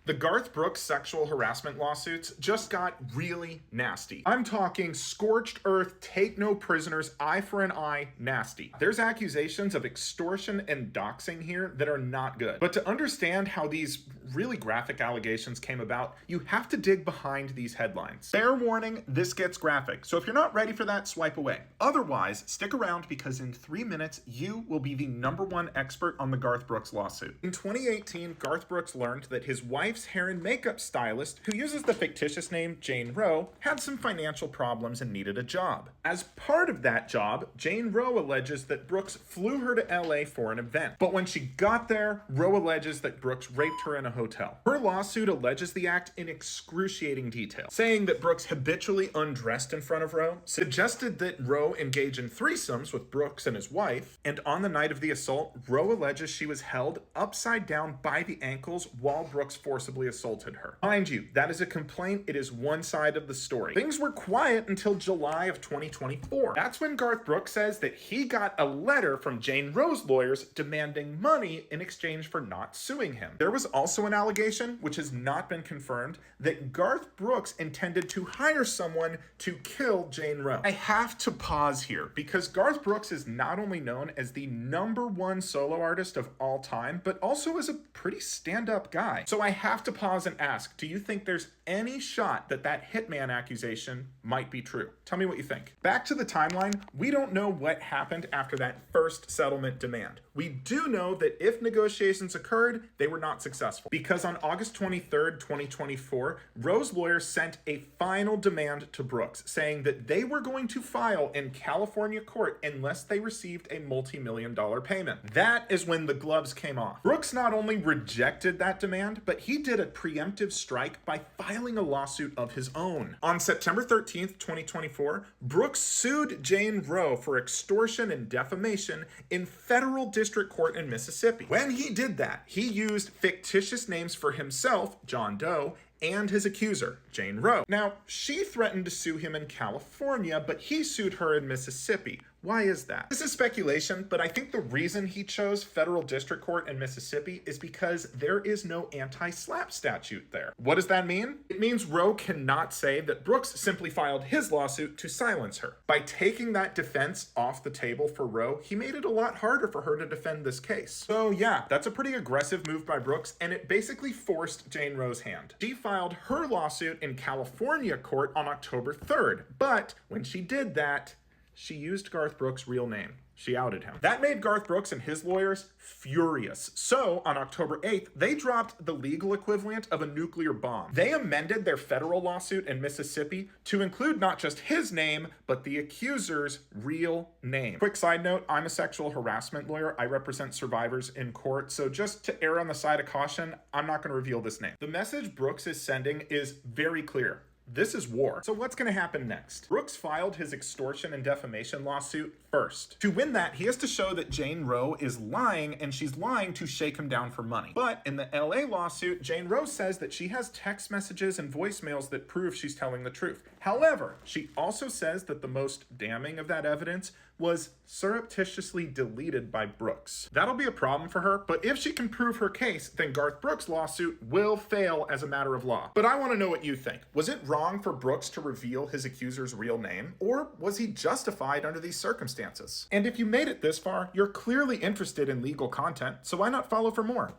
The Garth Brooks sexual harassment lawsuits just got really nasty. I'm talking scorched earth, take no prisoners, eye for an eye, nasty. There's accusations of extortion and doxing here that are not good. But to understand how these really graphic allegations came about, you have to dig behind these headlines. Fair warning, this gets graphic, so if you're not ready for that, swipe away. Otherwise, stick around because in 3 minutes, you will be the #1 expert on the Garth Brooks lawsuit. In 2018, Garth Brooks learned that his wife's hair and makeup stylist, who uses the fictitious name Jane Roes, had some financial problems and needed a job. As part of that job, Jane Roes alleges that Brooks flew her to LA for an event. But when she got there, Roes alleges that Brooks raped her in a hotel. Her lawsuit alleges the act in excruciating detail, saying that Brooks habitually undressed in front of Roes, suggested that Roes engage in threesomes with Brooks and his wife, and on the night of the assault, Roes alleges she was held upside down by the ankles while Brooks forcibly assaulted her. Mind you, that is a complaint. It is one side of the story. Things were quiet until July of 2024. That's when Garth Brooks says that he got a letter from Jane Roes' lawyers demanding money in exchange for not suing him. There was also an allegation, which has not been confirmed, that Garth Brooks intended to hire someone to kill Jane Roes. I have to pause here because Garth Brooks is not only known as the #1 solo artist of all time, but also as a pretty stand-up guy. So I have to pause and ask, do you think there's any shot that that hitman accusation might be true? Tell me what you think. Back to the timeline, we don't know what happened after that first settlement demand. We do know that if negotiations occurred, they were not successful. Because on August 23rd, 2024, Roes' lawyers sent a final demand to Brooks, saying that they were going to file in California court unless they received a multi-million-dollar payment. That is when the gloves came off. Brooks not only rejected that demand, but he did a preemptive strike by filing a lawsuit of his own. On September 13th, 2024, Brooks sued Jane Roes for extortion and defamation in federal district court in Mississippi. When he did that, he used fictitious names for himself, John Doe, and his accuser, Jane Roes. Now, she threatened to sue him in California, but he sued her in Mississippi. Why is that? This is speculation, but I think the reason he chose federal district court in Mississippi is because there is no anti-SLAPP statute there. What does that mean? It means Roes cannot say that Brooks simply filed his lawsuit to silence her. By taking that defense off the table for Roes, he made it a lot harder for her to defend this case. So yeah, that's a pretty aggressive move by Brooks, and it basically forced Jane Roes' hand. She filed her lawsuit in California court on October 3rd, but when she did that, she used Garth Brooks' real name. She outed him. That made Garth Brooks and his lawyers furious. So on October 8th, they dropped the legal equivalent of a nuclear bomb. They amended their federal lawsuit in Mississippi to include not just his name, but the accuser's real name. Quick side note, I'm a sexual harassment lawyer. I represent survivors in court. So just to err on the side of caution, I'm not going to reveal this name. The message Brooks is sending is very clear. This is war. So what's going to happen next? Brooks filed his extortion and defamation lawsuit first. To win that, he has to show that Jane Roes is lying, and she's lying to shake him down for money. But in the LA lawsuit, Jane Roes says that she has text messages and voicemails that prove she's telling the truth. However, she also says that the most damning of that evidence was surreptitiously deleted by Brooks. That'll be a problem for her, but if she can prove her case, then Garth Brooks' lawsuit will fail as a matter of law. But I want to know what you think. Was it wrong for Brooks to reveal his accuser's real name, or was he justified under these circumstances? And if you made it this far, you're clearly interested in legal content, so why not follow for more?